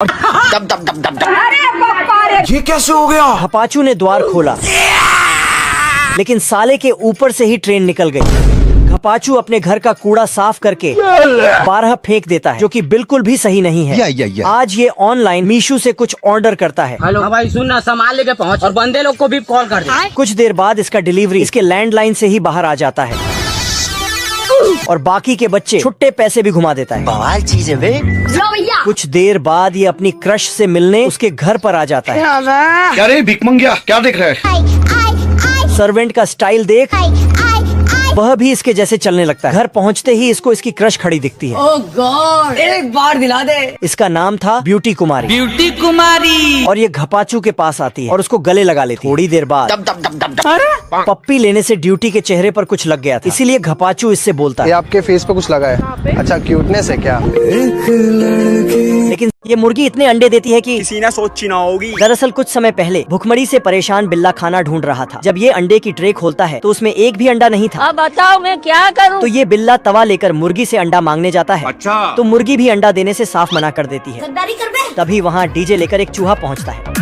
दब दब दब दब दब। ये कैसे हो गया? घपाचू ने द्वार खोला, लेकिन साले के ऊपर से ही ट्रेन निकल गई। घपाचू अपने घर का कूड़ा साफ करके बारह फेंक देता है, जो कि बिल्कुल भी सही नहीं है। आज ये ऑनलाइन मीशो से कुछ ऑर्डर करता है। हेलो हाँ भाई सुन ना, सामान लेके पहुँच और बंदे लोग को भी कॉल कर दे। कुछ देर बाद इसका डिलीवरी इसके लैंडलाइन से ही बाहर आ जाता है और बाकी के बच्चे छुट्टे पैसे भी घुमा देता है। बवाल चीज है बे। कुछ देर बाद ये अपनी क्रश से मिलने उसके घर पर आ जाता है। क्या रे भिकमंगिया, क्या देख रहा है? सर्वेंट का स्टाइल देख वह भी इसके जैसे चलने लगता है। घर पहुंचते ही इसको इसकी क्रश खड़ी दिखती है। ओह गॉड, एक बार दिला दे। इसका नाम था ब्यूटी कुमारी। ब्यूटी कुमारी। और ये घपाचू के पास आती है और उसको गले लगा लेती है। थोड़ी देर बाद दब दब दब दब दब। पप्पी लेने से ड्यूटी के चेहरे पर कुछ लग गया था, इसीलिए घपाचू इससे बोलता ये है। आपके फेस पे कुछ लगा है? अच्छा, क्यूटनेस है क्या? लेकिन ये मुर्गी इतने अंडे देती है कि किसी ने सोची ना होगी। दरअसल कुछ समय पहले भुखमरी से परेशान बिल्ला खाना ढूंढ रहा था। जब ये अंडे की ट्रे खोलता है तो उसमें एक भी अंडा नहीं था। अब बताओ मैं क्या करूं? तो ये बिल्ला तवा लेकर मुर्गी से अंडा मांगने जाता है। अच्छा। तो मुर्गी भी अंडा देने से साफ मना कर देती है। तभी वहाँ डीजे लेकर एक चूहा पहुँचता है।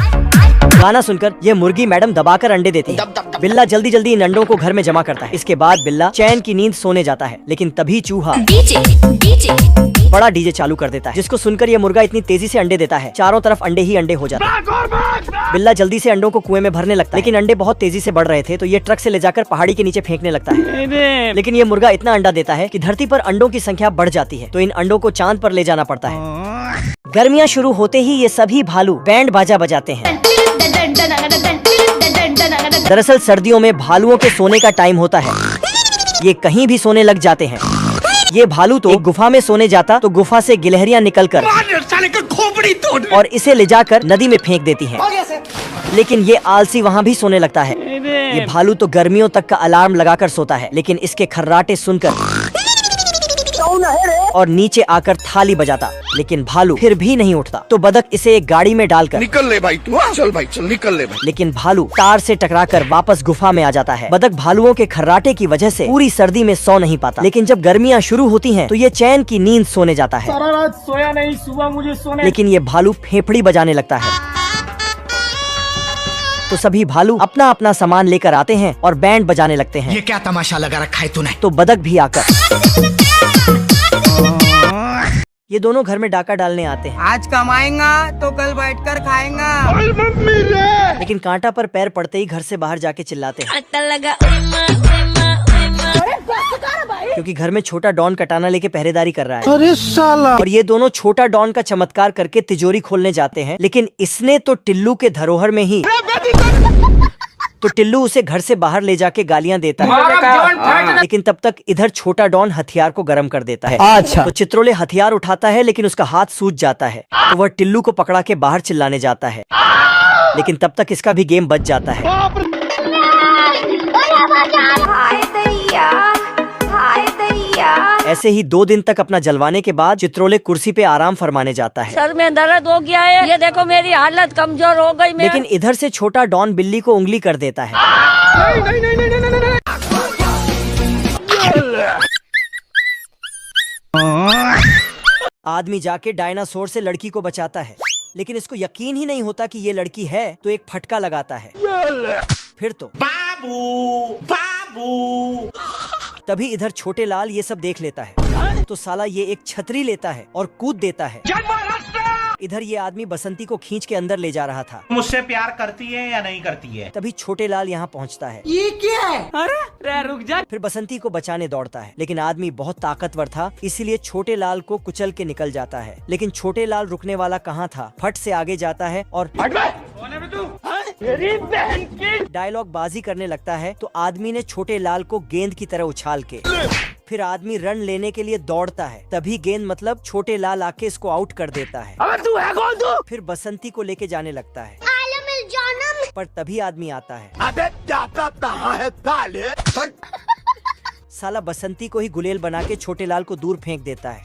गाना सुनकर ये मुर्गी मैडम दबाकर अंडे देती है। बिल्ला जल्दी जल्दी इन अंडों को घर में जमा करता है। इसके बाद बिल्ला चैन की नींद सोने जाता है, लेकिन तभी चूहा बड़ा डीजे चालू कर देता है, जिसको सुनकर ये मुर्गा इतनी तेजी से अंडे देता है, चारों तरफ अंडे ही अंडे हो जाते हैं। बिल्ला जल्दी से अंडों को कुएं में भरने लगता है, लेकिन अंडे बहुत तेजी से बढ़ रहे थे, तो ये ट्रक से ले जाकर पहाड़ी के नीचे फेंकने लगता है। लेकिन ये मुर्गा इतना अंडा देता है कि धरती पर अंडों की संख्या बढ़ जाती है, तो इन अंडों को चांद पर ले जाना पड़ता है। गर्मियाँ शुरू होते ही ये सभी भालू बैंड बाजा बजाते हैं। दरअसल सर्दियों में भालुओं के सोने का टाइम होता है। ये कहीं भी सोने लग जाते हैं। ये भालू तो एक गुफा में सोने जाता तो गुफा से गिलहरियां निकलकर और इसे ले जाकर नदी में फेंक देती हैं। लेकिन ये आलसी वहाँ भी सोने लगता है। ये भालू तो गर्मियों तक का अलार्म लगाकर सोता है, लेकिन इसके खर्राटे सुनकर और नीचे आकर थाली बजाता, लेकिन भालू फिर भी नहीं उठता। तो बदक इसे एक गाड़ी में डालकर निकल ले भाई तू, चल भाई चल, निकल ले भाई। लेकिन भालू तार से टकराकर वापस गुफा में आ जाता है। बदक भालुओं के खर्राटे की वजह से पूरी सर्दी में सो नहीं पाता, लेकिन जब गर्मियाँ शुरू होती हैं तो ये चैन की नींद सोने जाता है। सारा रात सोया नहीं, सुबह मुझे सोने। लेकिन ये भालू फेफड़ी बजाने लगता है। तो सभी भालू अपना अपना सामान लेकर आते हैं और बैंड बजाने लगते हैं। ये क्या तमाशा लगा रखा है तूने? तो बदक भी आकर ये दोनों घर में डाका डालने आते हैं। आज कमाएगा तो कल बैठकर खाएगा। लेकिन कांटा पर पैर पड़ते ही घर से बाहर जाके चिल्लाते हैं, क्योंकि घर में छोटा डॉन कटाना लेके पहरेदारी कर रहा है। अरे साला! और ये दोनों छोटा डॉन का चमत्कार करके तिजोरी खोलने जाते हैं, लेकिन इसने तो टिल्लू के धरोहर में ही तो टिल्लू उसे घर से बाहर ले जाके गालियां देता है। लेकिन तब तक इधर छोटा डॉन हथियार को गर्म कर देता है। अच्छा। तो चित्रोले हथियार उठाता है, लेकिन उसका हाथ सूज जाता है। तो वह टिल्लू को पकड़ा के बाहर चिल्लाने जाता है, लेकिन तब तक इसका भी गेम बच जाता है। ऐसे ही 2 दिन तक अपना जलवाने के बाद चित्रोले कुर्सी पे आराम फरमाने जाता है। सर में दर्द हो गया है, ये देखो मेरी हालत कमजोर हो गई। लेकिन इधर से छोटा डॉन बिल्ली को उंगली कर देता है। आदमी जाके डायनासोर से लड़की को बचाता है, लेकिन इसको यकीन ही नहीं होता कि ये लड़की है, तो एक फटका लगाता है। फिर तो तभी इधर छोटे लाल ये सब देख लेता है, तो साला ये एक छतरी लेता है और कूद देता है। इधर ये आदमी बसंती को खींच के अंदर ले जा रहा था। मुझसे प्यार करती है या नहीं करती है? तभी छोटे लाल यहाँ पहुँचता है। ये क्या है? अरे रुक जा। फिर बसंती को बचाने दौड़ता है, लेकिन आदमी बहुत ताकतवर था, इसीलिए छोटे लाल को कुचल के निकल जाता है। लेकिन छोटे लाल रुकने वाला कहाँ था, फट से आगे जाता है और डायलॉग बाजी करने लगता है। तो आदमी ने छोटे लाल को गेंद की तरह उछाल के फिर आदमी रन लेने के लिए दौड़ता है। तभी गेंद मतलब छोटे लाल आके इसको आउट कर देता है। तू है कौन तू? फिर बसंती को लेके जाने लगता है, पर तभी आदमी आता है। अबे जाता कहाँ है साले? साला बसंती को ही गुलेल बना के छोटे लाल को दूर फेंक देता है।